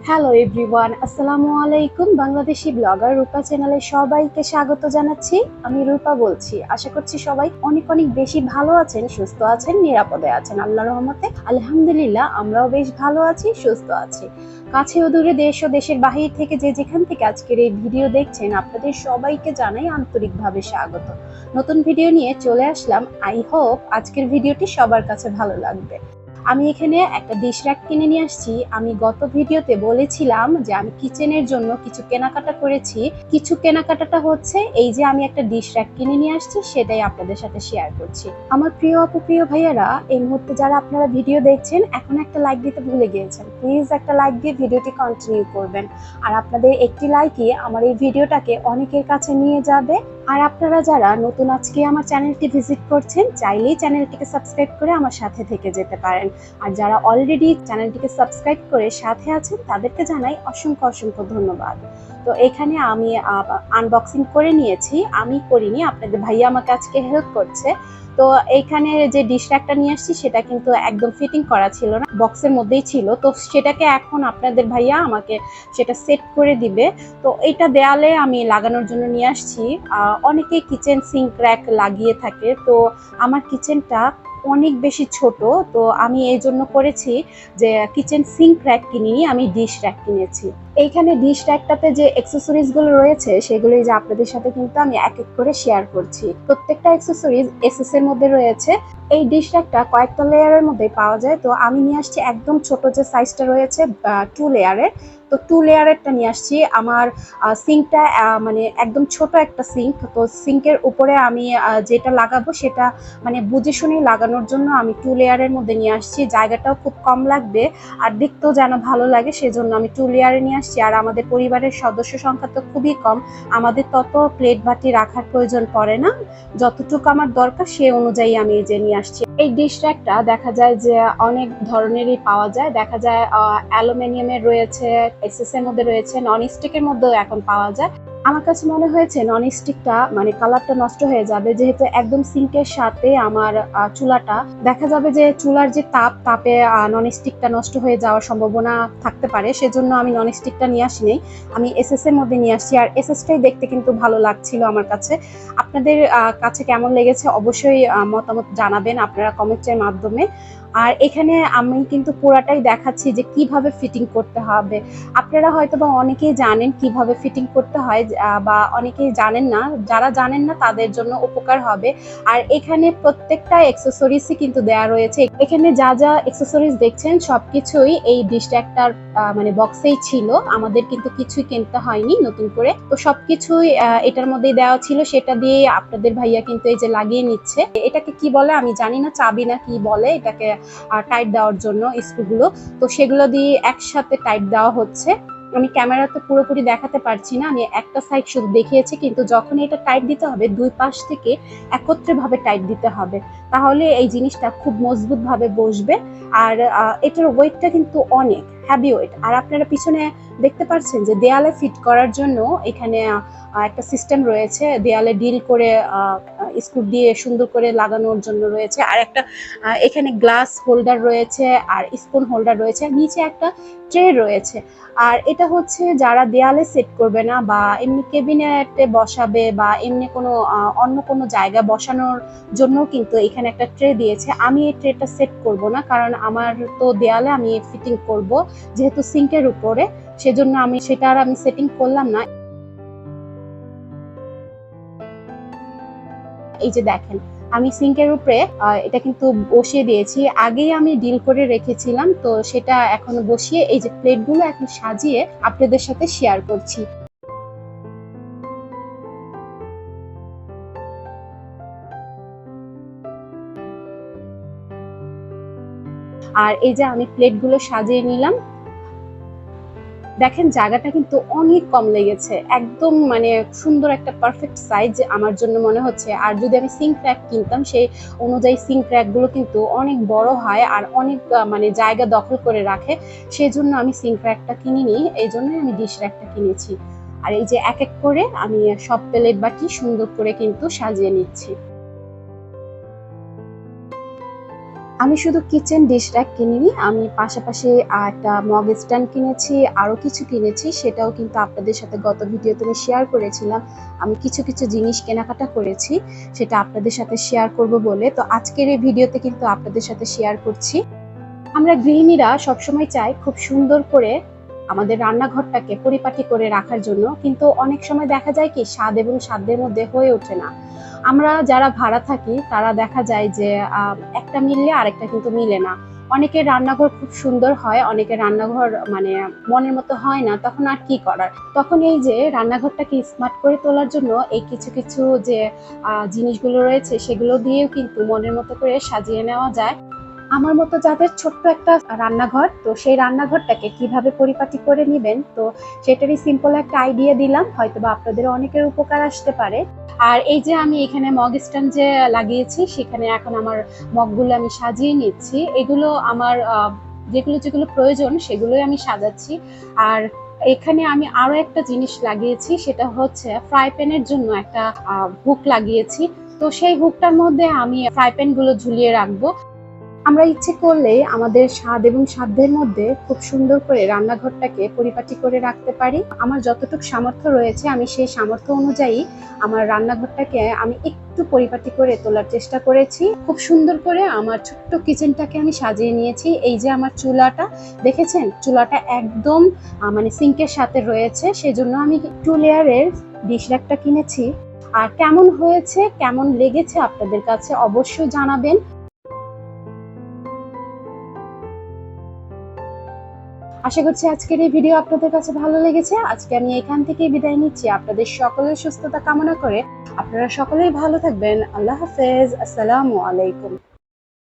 Hello everyone, আসসালামু আলাইকুম। Bangladeshi blogger রূপা চ্যানেলে সবাইকে স্বাগত জানাচ্ছি। আমি রূপা বলছি। আশা করছি সবাই অনেক অনেক বেশি ভালো আছেন, সুস্থ আছেন, নিরাপদে আছেন আল্লাহর রহমতে। আলহামদুলিল্লাহ, আমরাও বেশ ভালো আছি, সুস্থ আছি। কাছে ও দূরে, দেশ ও দেশের বাহির থেকে যে যেখান থেকে আজকের এই ভিডিও দেখছেন, আপনাদের সবাইকে জানাই আন্তরিকভাবে স্বাগত। নতুন ভিডিও নিয়ে চলে আসলাম। আই হোপ আজকের ভিডিওটি সবার কাছে ভালো লাগবে। আমি এখানে একটা ডিশ র্যাক কিনে নিয়ে আসছি। আমি গত ভিডিওতে বলেছিলাম যে আমি কিচেনের জন্য কিছু কেনাকাটা করেছি। কিছু কেনাকাটাটা হচ্ছে এই যে আমি একটা ডিশ র্যাক কিনে নিয়ে আসছি, সেটাই আপনাদের সাথে শেয়ার করছি। আমার প্রিয় আপু, প্রিয় ভাইয়ারা, এই মুহূর্তে যারা আপনারা ভিডিও দেখছেন, এখন একটা লাইক দিতে ভুলে গিয়েছেন। প্লিজ একটা লাইক দিয়ে ভিডিওটি কন্টিনিউ করবেন। আর আপনাদের একটি লাইকই আমার এই ভিডিওটাকে অনেকের কাছে নিয়ে যাবে। আর আপনারা যারা নতুন আজকে আমার চ্যানেলটি ভিজিট করছেন, চাইলেই চ্যানেলটিকে সাবস্ক্রাইব করে আমার সাথে থেকে যেতে পারেন। আর যারা অলরেডি চ্যানেলটিকে সাবস্ক্রাইব করে সাথে আছেন, তাদেরকে জানাই অসংখ্য অসংখ্য ধন্যবাদ। তো এখানে আমি আনবক্সিং করে নিয়েছি। আমি করিনি, আপনাদের ভাইয়া আমাকে আজকে হেল্প করছে। তো এইখানে যে ডিশ র্যাকটা নিয়ে আসছি, সেটা কিন্তু একদম ফিটিং করা ছিল না, বক্সের মধ্যেই ছিল। তো সেটাকে এখন আপনাদের ভাইয়া আমাকে সেটা সেট করে দিবে। তো এটা দেয়ালে আমি লাগানোর জন্য নিয়ে আসছি। অনেকেই কিচেন সিঙ্ক র্যাক লাগিয়ে থাকে, তো আমার কিচেনটা অনেক বেশি ছোট। তো আমি এই জন্য করেছি যে কিচেন সিঙ্ক র্যাক কিনিনি, আমি ডিশ র্যাক কিনেছি। এইখানে ডিশ র্যাকটাতে যে অ্যাক্সেসরিজ গুলো রয়েছে, সেগুলোই যে আপনাদের সাথে কিন্তু আমি এক এক করে শেয়ার করছি। প্রত্যেকটা অ্যাক্সেসরিজ এসএস এর মধ্যে রয়েছে। এই ডিশ র্যাকটা কয়েকটা লেয়ারের মধ্যে পাওয়া যায়। তো আমি নিয়ে আসছি একদম ছোট যে সাইজটা রয়েছে 2 লেয়ারের। তো 2 লেয়ারেরটা নিয়ে আসছি। আমার সিঙ্কটা মানে একদম ছোট একটা সিঙ্ক। তো সিঙ্কের উপরে আমি যেটা লাগাবো, সেটা মানে বুঝে শুনেই লাগানোর জন্য আমি 2 লেয়ারের মধ্যে নিয়ে আসছি। জায়গাটাও খুব কম লাগবে আর দেখতেও যেন ভালো লাগে, সেজন্য আমি 2 লেয়ারে নিয়ে আসছি। আর আমাদের পরিবারের সদস্য সংখ্যা তো খুবই কম, আমাদের তত প্লেট বাটি রাখার প্রয়োজন পড়ে না। যতটুকু আমার দরকার সে অনুযায়ী আমি এই যে নিয়ে আসছি। এই ডিশ র্যাকটা দেখা যায় যে অনেক ধরনেরই পাওয়া যায়। দেখা যায় অ্যালুমিনিয়ামের রয়েছে, এসএস এর মধ্যে রয়েছে, নন স্টিকের মধ্যেও এখন পাওয়া যায়। আমার কাছে মনে হয়েছে নন স্টিকটা মানে কালারটা নষ্ট হয়ে যাবে, যেহেতু একদম সিঙ্কের সাথে আমার চুলাটা। দেখা যাবে যে চুলার যে তাপে নন স্টিকটা নষ্ট হয়ে যাওয়ার সম্ভাবনা থাকতে পারে, সেজন্য আমি নন স্টিকটা নিয়ে আসিনি। আমি এসএস এর মধ্যে নিয়ে আসছি। আর এসএসটাই দেখতে কিন্তু ভালো লাগছিল আমার কাছে। আপনাদের কাছে কেমন লেগেছে অবশ্যই মতামত জানাবেন আপনারা কমেন্টের মাধ্যমে। আর এখানে আমি কিন্তু পুরাটাই দেখাচ্ছি যে কিভাবে ফিটিং করতে হবে। আপনারা হয়তো বা অনেকেই জানেন কিভাবে ফিটিং করতে হয়, বা অনেকেই জানেন না। যারা জানেন না তাদের জন্য উপকার হবে। আর এখানে প্রত্যেকটা অ্যাক্সেসরিজই কিন্তু দেয়া রয়েছে। এখানে যা যা অ্যাক্সেসরিজ দেখছেন সবকিছুই এই ডিশ র্যাকটার মানে বক্সেই ছিল। আমাদের কিন্তু কিছুই কিনতে হয়নি নতুন করে। তো সবকিছুই এটার মধ্যেই দেওয়া ছিল, সেটা দিয়ে আপনাদের ভাইয়া কিন্তু এই যে লাগিয়ে নিচ্ছে। এটাকে কি বলে আমি জানি না, চাবি না কি বলে এটাকে টাইট দেওয়ার জন্য স্ক্রুগুলো। তো সেগুলো দিয়ে একসাথে টাইট দেওয়া হচ্ছে। আমি ক্যামেরাতে পুরোপুরি দেখাতে পারছি না, আমি একটা সাইড শুধু দেখিয়েছি। কিন্তু যখন এটা টাইট দিতে হবে, দুই পাশ থেকে একত্রে ভাবে টাইট দিতে হবে, তাহলে এই জিনিসটা খুব মজবুত ভাবে বসবে। আর এটার ওয়েটটা কিন্তু অনেক হ্যাভি ওয়েট। আর আপনারা পিছনে দেখতে পাচ্ছেন যে দেয়ালে ফিট করার জন্য এখানে একটা সিস্টেম রয়েছে, দেয়ালে ডিল করে স্ক্রু দিয়ে সুন্দর করে লাগানোর জন্য রয়েছে। আর একটা এখানে গ্লাস হোল্ডার রয়েছে, আর স্পুন হোল্ডার রয়েছে, নিচে একটা ট্রে রয়েছে। আর এটা হচ্ছে যারা দেয়ালে সেট করবে না, বা এমনি কেবিনেটে বসাবে, বা এমনি কোনো অন্য কোনো জায়গায় বসানোর জন্য কিন্তু এখানে একটা ট্রে দিয়েছে। আমি এই ট্রেটা সেট করব না, কারণ আমার তো দেয়ালে আমি ফিটিং করব যেহেতু সিঙ্কের উপরে, সেজন্য আমি সেটা আর আমি সেটিং করলাম না। এই যে দেখেন, আমি সিঙ্কের উপরে এটা কিন্তু বসিয়ে দিয়েছি। আগেই আমি ডিল করে রেখেছিলাম, তো সেটা এখন বসিয়ে এই যে প্লেটগুলো এখন সাজিয়ে আপনাদের সাথে শেয়ার করছি। আর এই যে আমি প্লেটগুলো সাজিয়ে নিলাম। দেখেন জায়গাটা কিন্তু অনেক কম লেগেছে, একদম মানে সুন্দর একটা পারফেক্ট সাইজ আমার জন্য মনে হচ্ছে। আর যদি আমি সিঙ্ক র্যাক কিনতাম, সেই অনুযায়ী সিঙ্ক র্যাক গুলো কিন্তু অনেক বড় হয় আর অনেক মানে জায়গা দখল করে রাখে। সেজন্য আমি সিঙ্ক র্যাকটা কিনিনি, এই জন্যই আমি ডিশ র্যাকটা কিনেছি। আর এই যে এক এক করে আমি সব প্লেট বাটি সুন্দর করে কিন্তু সাজিয়ে নিচ্ছি। আমি শুধু কিচেন ডিশ র্যাক কিনিনি, আমি পাশাপাশি একটা মগ স্ট্যান্ড কিনেছি, আরও কিছু কিনেছি। সেটাও কিন্তু আপনাদের সাথে গত ভিডিওতে আমি শেয়ার করেছিলাম। আমি কিছু কিছু জিনিস কেনাকাটা করেছি, সেটা আপনাদের সাথে শেয়ার করব বলে। তো আজকের এই ভিডিওতে কিন্তু আপনাদের সাথে শেয়ার করছি। আমরা গৃহিণীরা সবসময় চাই খুব সুন্দর করে আমাদের রান্নাঘরটাকে পরিপাটি করে রাখার জন্য, কিন্তু অনেক সময় দেখা যায় কি স্বাদ এবং সাধ্যের মধ্যে হয়ে ওঠে না। আমরা যারা ভাড়া থাকি তারা দেখা যায় যে একটা মিললে আরেকটা কিন্তু মিলে না। অনেকের রান্নাঘর খুব সুন্দর হয়, অনেকের রান্নাঘর মানে মনের মতো হয় না, তখন আর কি করার। তখন এই যে রান্নাঘরটাকে স্মার্ট করে তোলার জন্য এই কিছু কিছু যে জিনিসগুলো রয়েছে সেগুলো দিয়েও কিন্তু মনের মতো করে সাজিয়ে নেওয়া যায়। আমার মতো যাদের ছোট্ট একটা রান্নাঘর, তো সেই রান্নাঘরটাকে কিভাবে পরিপাটি করে নেবেন, তো সেটারই সিম্পল একটা আইডিয়া দিলাম, হয়তোবা আপনাদের অনেকের উপকার আসতে পারে। আর এই যে আমি এখানে মগ স্ট্যান্ড যে লাগিয়েছি, সেখানে এখন আমার মগগুলো আমি সাজিয়ে নিচ্ছি। এগুলো আমার যেগুলো যেগুলো প্রয়োজন সেগুলোই আমি সাজাচ্ছি। আর এখানে আমি আরো একটা জিনিস লাগিয়েছি, সেটা হচ্ছে ফ্রাই প্যানের জন্য একটা হুক লাগিয়েছি। তো সেই হুকটার মধ্যে আমি ফ্রাই প্যান গুলো ঝুলিয়ে রাখবো। আমরা ইচ্ছে করলে আমাদের স্বাদ এবং সাধ্যের মধ্যে খুব সুন্দর করে রান্নাঘরটাকে পরিপাটি করে রাখতে পারি। আমার যতটুকু সামর্থ্য রয়েছে আমি সেই সামর্থ্য অনুযায়ী আমার রান্নাঘরটাকে আমি একটু পরিপাটি করে তোলার চেষ্টা করেছি। খুব সুন্দর করে আমার ছোট্ট কিচেনটাকে আমি সাজিয়ে নিয়েছি। এই যে আমার চুলাটা দেখেছেন, চুলাটা একদম মানে সিঙ্কের সাথে রয়েছে, সেজন্য আমি 2 লেয়ারের ডিশ র্যাকটা কিনেছি। আর কেমন হয়েছে, কেমন লেগেছে আপনাদের কাছে অবশ্যই জানাবেন। আশা করছি আজকের এই ভিডিও আপনাদের কাছে ভালো লেগেছে। আজকে আমি এখান থেকেই বিদায় নিচ্ছি, আপনাদের সকলের সুস্থতা কামনা করে। আপনারা সকলেই ভালো থাকবেন। আল্লাহ হাফেজ। আসসালামু আলাইকুম।